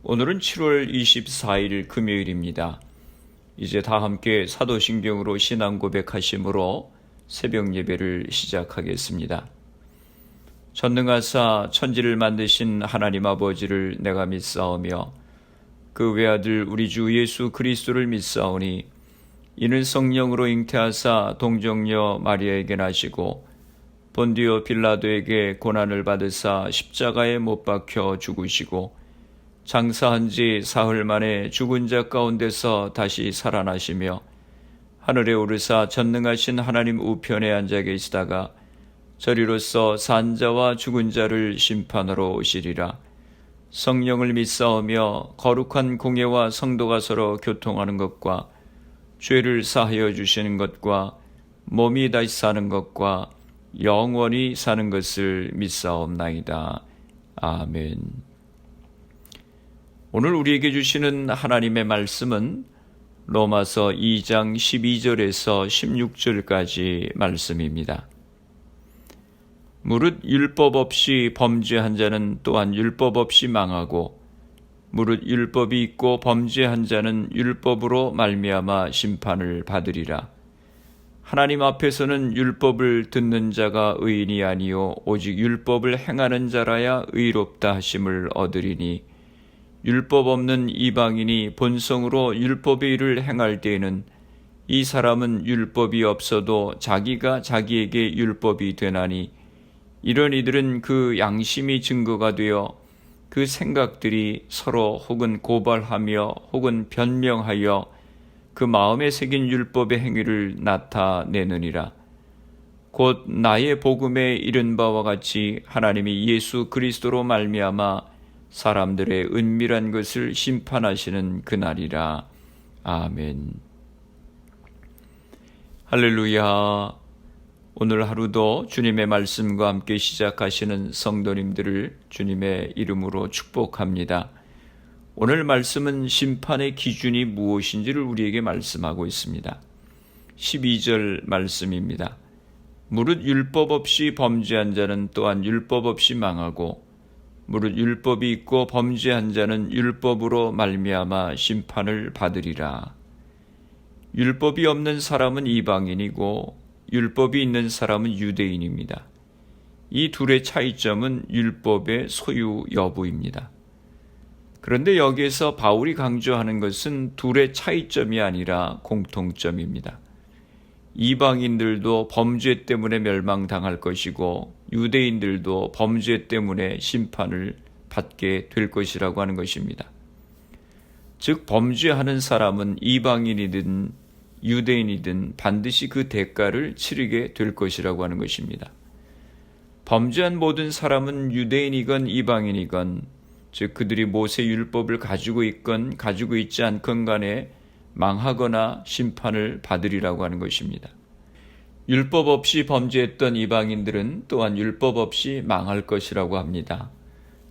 오늘은 7월 24일 금요일입니다. 이제 다 함께 사도신경으로 신앙 고백하심으로 새벽 예배를 시작하겠습니다. 전능하사 천지를 만드신 하나님 아버지를 내가 믿사오며 그 외아들 우리 주 예수 그리스도를 믿사오니 이는 성령으로 잉태하사 동정녀 마리아에게 나시고 본디오 빌라도에게 고난을 받으사 십자가에 못 박혀 죽으시고 장사한 지 사흘 만에 죽은 자 가운데서 다시 살아나시며 하늘에 오르사 전능하신 하나님 우편에 앉아 계시다가 저리로서 산 자와 죽은 자를 심판하러 오시리라. 성령을 믿사오며 거룩한 공예와 성도가 서로 교통하는 것과 죄를 사하여 주시는 것과 몸이 다시 사는 것과 영원히 사는 것을 믿사옵나이다. 아멘. 오늘 우리에게 주시는 하나님의 말씀은 로마서 2장 12절에서 16절까지 말씀입니다. 무릇 율법 없이 범죄한 자는 또한 율법 없이 망하고 무릇 율법이 있고 범죄한 자는 율법으로 말미암아 심판을 받으리라. 하나님 앞에서는 율법을 듣는 자가 의인이 아니요 오직 율법을 행하는 자라야 의롭다 하심을 얻으리니 율법 없는 이방인이 본성으로 율법의 일을 행할 때에는 이 사람은 율법이 없어도 자기가 자기에게 율법이 되나니 이런 이들은 그 양심이 증거가 되어 그 생각들이 서로 혹은 고발하며 혹은 변명하여 그 마음에 새긴 율법의 행위를 나타내느니라. 곧 나의 복음에 이른 바와 같이 하나님이 예수 그리스도로 말미암아 사람들의 은밀한 것을 심판하시는 그날이라. 아멘. 할렐루야. 오늘 하루도 주님의 말씀과 함께 시작하시는 성도님들을 주님의 이름으로 축복합니다. 오늘 말씀은 심판의 기준이 무엇인지를 우리에게 말씀하고 있습니다. 12절 말씀입니다. 무릇 율법 없이 범죄한 자는 또한 율법 없이 망하고 무릇 율법이 있고 범죄한 자는 율법으로 말미암아 심판을 받으리라. 율법이 없는 사람은 이방인이고 율법이 있는 사람은 유대인입니다. 이 둘의 차이점은 율법의 소유 여부입니다. 그런데 여기에서 바울이 강조하는 것은 둘의 차이점이 아니라 공통점입니다. 이방인들도 범죄 때문에 멸망당할 것이고 유대인들도 범죄 때문에 심판을 받게 될 것이라고 하는 것입니다. 즉 범죄하는 사람은 이방인이든 유대인이든 반드시 그 대가를 치르게 될 것이라고 하는 것입니다. 범죄한 모든 사람은 유대인이건 이방인이건 즉 그들이 모세 율법을 가지고 있건 가지고 있지 않건 간에 망하거나 심판을 받으리라고 하는 것입니다. 율법 없이 범죄했던 이방인들은 또한 율법 없이 망할 것이라고 합니다.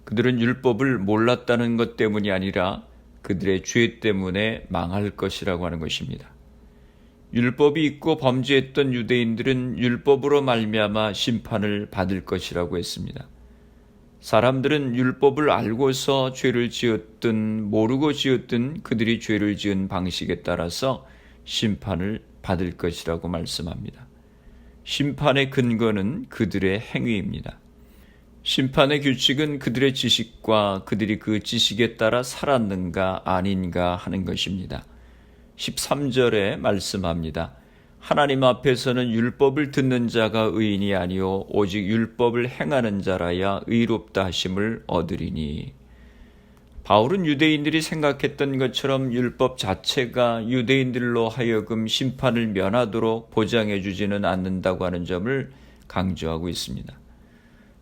그들은 율법을 몰랐다는 것 때문이 아니라 그들의 죄 때문에 망할 것이라고 하는 것입니다. 율법이 있고 범죄했던 유대인들은 율법으로 말미암아 심판을 받을 것이라고 했습니다. 사람들은 율법을 알고서 죄를 지었든 모르고 지었든 그들이 죄를 지은 방식에 따라서 심판을 받을 것이라고 말씀합니다. 심판의 근거는 그들의 행위입니다. 심판의 규칙은 그들의 지식과 그들이 그 지식에 따라 살았는가 아닌가 하는 것입니다. 13절에 말씀합니다. 하나님 앞에서는 율법을 듣는 자가 의인이 아니요 오직 율법을 행하는 자라야 의롭다 하심을 얻으리니. 바울은 유대인들이 생각했던 것처럼 율법 자체가 유대인들로 하여금 심판을 면하도록 보장해 주지는 않는다고 하는 점을 강조하고 있습니다.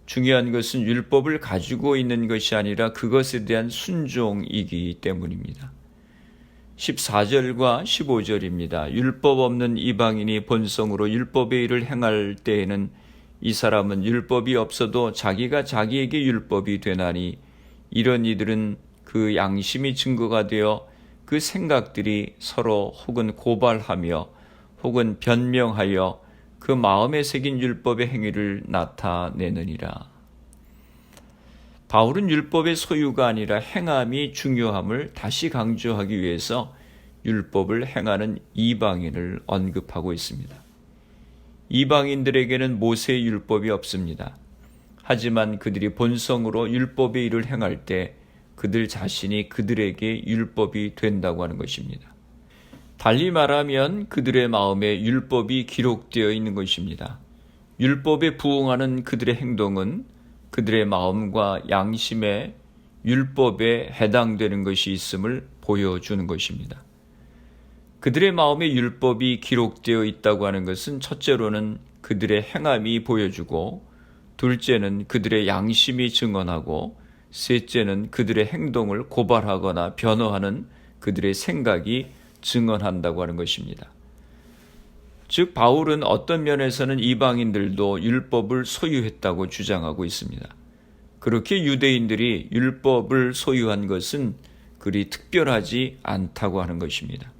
중요한 것은 율법을 가지고 있는 것이 아니라 그것에 대한 순종이기 때문입니다. 14절과 15절입니다. 율법 없는 이방인이 본성으로 율법의 일을 행할 때에는 이 사람은 율법이 없어도 자기가 자기에게 율법이 되나니 이런 이들은 그 양심이 증거가 되어 그 생각들이 서로 혹은 고발하며 혹은 변명하여 그 마음에 새긴 율법의 행위를 나타내느니라. 바울은 율법의 소유가 아니라 행함이 중요함을 다시 강조하기 위해서 율법을 행하는 이방인을 언급하고 있습니다. 이방인들에게는 모세의 율법이 없습니다. 하지만 그들이 본성으로 율법의 일을 행할 때 그들 자신이 그들에게 율법이 된다고 하는 것입니다. 달리 말하면 그들의 마음에 율법이 기록되어 있는 것입니다. 율법에 부응하는 그들의 행동은 그들의 마음과 양심에 율법에 해당되는 것이 있음을 보여주는 것입니다. 그들의 마음에 율법이 기록되어 있다고 하는 것은 첫째로는 그들의 행함이 보여주고, 둘째는 그들의 양심이 증언하고, 셋째는 그들의 행동을 고발하거나 변호하는 그들의 생각이 증언한다고 하는 것입니다. 즉 바울은 어떤 면에서는 이방인들도 율법을 소유했다고 주장하고 있습니다. 그렇게 유대인들이 율법을 소유한 것은 그리 특별하지 않다고 하는 것입니다.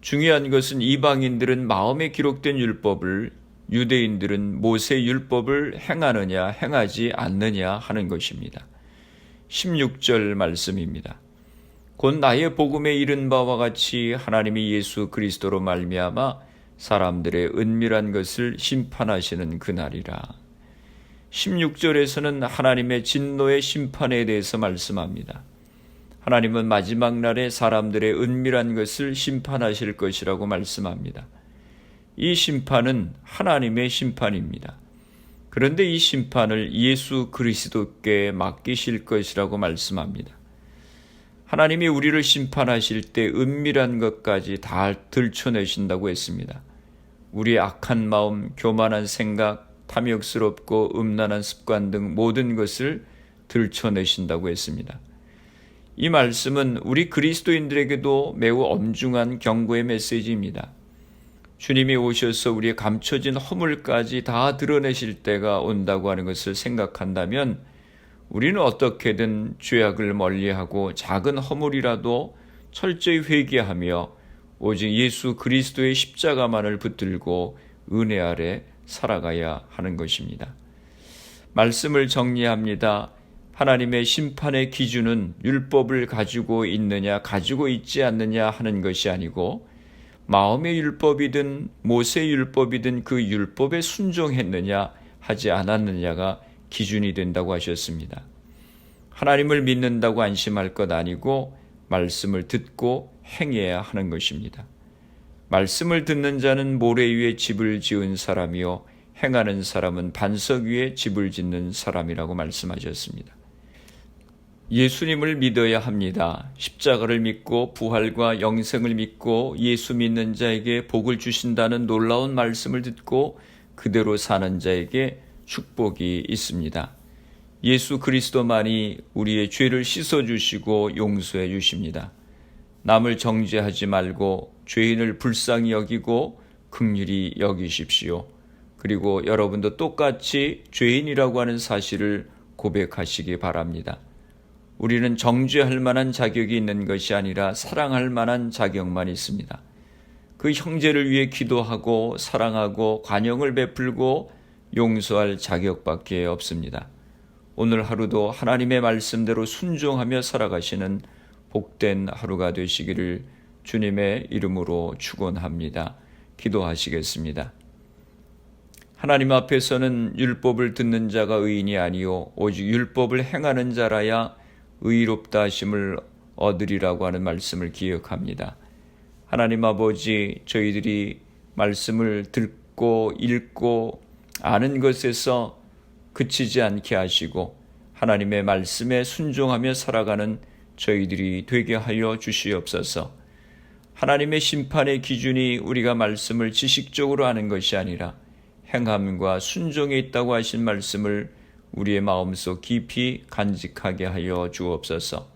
중요한 것은 이방인들은 마음에 기록된 율법을, 유대인들은 모세 율법을 행하느냐 행하지 않느냐 하는 것입니다. 16절 말씀입니다. 곧 나의 복음에 이른 바와 같이 하나님이 예수 그리스도로 말미암아 사람들의 은밀한 것을 심판하시는 그날이라. 16절에서는 하나님의 진노의 심판에 대해서 말씀합니다. 하나님은 마지막 날에 사람들의 은밀한 것을 심판하실 것이라고 말씀합니다. 이 심판은 하나님의 심판입니다. 그런데 이 심판을 예수 그리스도께 맡기실 것이라고 말씀합니다. 하나님이 우리를 심판하실 때 은밀한 것까지 다 들춰내신다고 했습니다. 우리의 악한 마음, 교만한 생각, 탐욕스럽고 음란한 습관 등 모든 것을 들춰내신다고 했습니다. 이 말씀은 우리 그리스도인들에게도 매우 엄중한 경고의 메시지입니다. 주님이 오셔서 우리의 감춰진 허물까지 다 드러내실 때가 온다고 하는 것을 생각한다면 우리는 어떻게든 죄악을 멀리하고 작은 허물이라도 철저히 회개하며 오직 예수 그리스도의 십자가만을 붙들고 은혜 아래 살아가야 하는 것입니다. 말씀을 정리합니다. 하나님의 심판의 기준은 율법을 가지고 있느냐 가지고 있지 않느냐 하는 것이 아니고 마음의 율법이든 모세의 율법이든 그 율법에 순종했느냐 하지 않았느냐가 기준이 된다고 하셨습니다. 하나님을 믿는다고 안심할 것 아니고 말씀을 듣고 행해야 하는 것입니다. 말씀을 듣는 자는 모래 위에 집을 지은 사람이요 행하는 사람은 반석 위에 집을 짓는 사람이라고 말씀하셨습니다. 예수님을 믿어야 합니다. 십자가를 믿고 부활과 영생을 믿고 예수 믿는 자에게 복을 주신다는 놀라운 말씀을 듣고 그대로 사는 자에게 축복이 있습니다. 예수 그리스도만이 우리의 죄를 씻어주시고 용서해 주십니다. 남을 정죄하지 말고 죄인을 불쌍히 여기고 긍휼히 여기십시오. 그리고 여러분도 똑같이 죄인이라고 하는 사실을 고백하시기 바랍니다. 우리는 정죄할 만한 자격이 있는 것이 아니라 사랑할 만한 자격만 있습니다. 그 형제를 위해 기도하고 사랑하고 관용을 베풀고 용서할 자격밖에 없습니다. 오늘 하루도 하나님의 말씀대로 순종하며 살아가시는 복된 하루가 되시기를 주님의 이름으로 축원합니다. 기도하시겠습니다. 하나님 앞에서는 율법을 듣는 자가 의인이 아니요 오직 율법을 행하는 자라야 의롭다 하심을 얻으리라고 하는 말씀을 기억합니다. 하나님 아버지, 저희들이 말씀을 듣고 읽고 아는 것에서 그치지 않게 하시고 하나님의 말씀에 순종하며 살아가는 저희들이 되게 하여 주시옵소서. 하나님의 심판의 기준이 우리가 말씀을 지식적으로 아는 것이 아니라 행함과 순종에 있다고 하신 말씀을 우리의 마음속 깊이 간직하게 하여 주옵소서.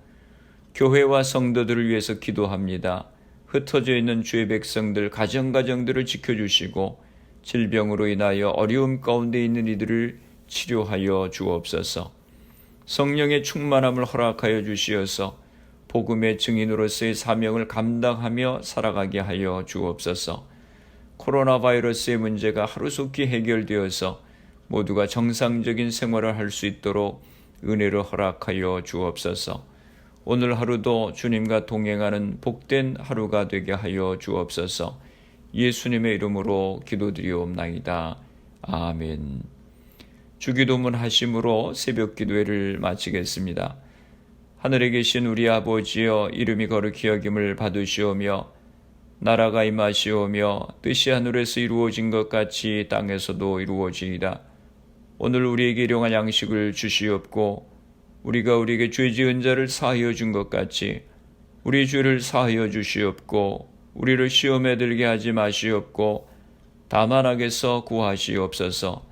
교회와 성도들을 위해서 기도합니다. 흩어져 있는 주의 백성들 가정들을 지켜주시고 질병으로 인하여 어려움 가운데 있는 이들을 치료하여 주옵소서. 성령의 충만함을 허락하여 주시어서 복음의 증인으로서의 사명을 감당하며 살아가게 하여 주옵소서. 코로나 바이러스의 문제가 하루속히 해결되어서 모두가 정상적인 생활을 할 수 있도록 은혜를 허락하여 주옵소서. 오늘 하루도 주님과 동행하는 복된 하루가 되게 하여 주옵소서. 예수님의 이름으로 기도드리옵나이다. 아멘. 주기도문 하심으로 새벽 기도회를 마치겠습니다. 하늘에 계신 우리 아버지여, 이름이 거룩히 여김을 받으시오며 나라가 임하시오며 뜻이 하늘에서 이루어진 것 같이 땅에서도 이루어지이다. 오늘 우리에게 일용할 양식을 주시옵고 우리가 우리에게 죄 지은 자를 사하여 준 것 같이 우리 죄를 사하여 주시옵고 우리를 시험에 들게 하지 마시옵고 다만 악에서 구하시옵소서.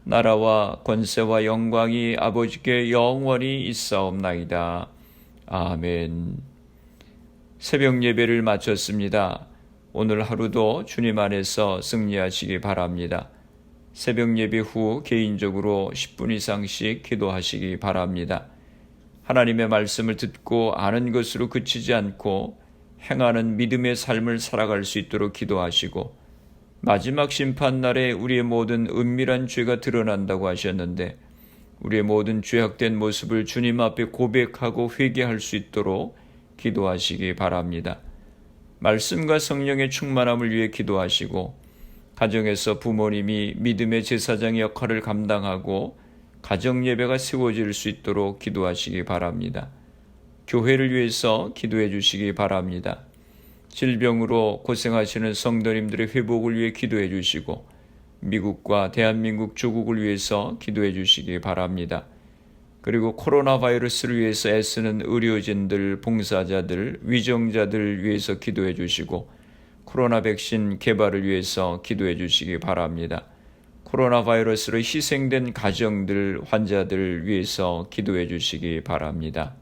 나라와 권세와 영광이 아버지께 영원히 있사옵나이다. 아멘. 새벽 예배를 마쳤습니다. 오늘 하루도 주님 안에서 승리하시기 바랍니다. 새벽 예배 후 개인적으로 10분 이상씩 기도하시기 바랍니다. 하나님의 말씀을 듣고 아는 것으로 그치지 않고 행하는 믿음의 삶을 살아갈 수 있도록 기도하시고, 마지막 심판날에 우리의 모든 은밀한 죄가 드러난다고 하셨는데 우리의 모든 죄악된 모습을 주님 앞에 고백하고 회개할 수 있도록 기도하시기 바랍니다. 말씀과 성령의 충만함을 위해 기도하시고, 가정에서 부모님이 믿음의 제사장의 역할을 감당하고 가정 예배가 세워질 수 있도록 기도하시기 바랍니다. 교회를 위해서 기도해 주시기 바랍니다. 질병으로 고생하시는 성도님들의 회복을 위해 기도해 주시고, 미국과 대한민국 조국을 위해서 기도해 주시기 바랍니다. 그리고 코로나 바이러스를 위해서 애쓰는 의료진들, 봉사자들, 위정자들 위해서 기도해 주시고, 코로나 백신 개발을 위해서 기도해 주시기 바랍니다. 코로나 바이러스로 희생된 가정들, 환자들 위해서 기도해 주시기 바랍니다.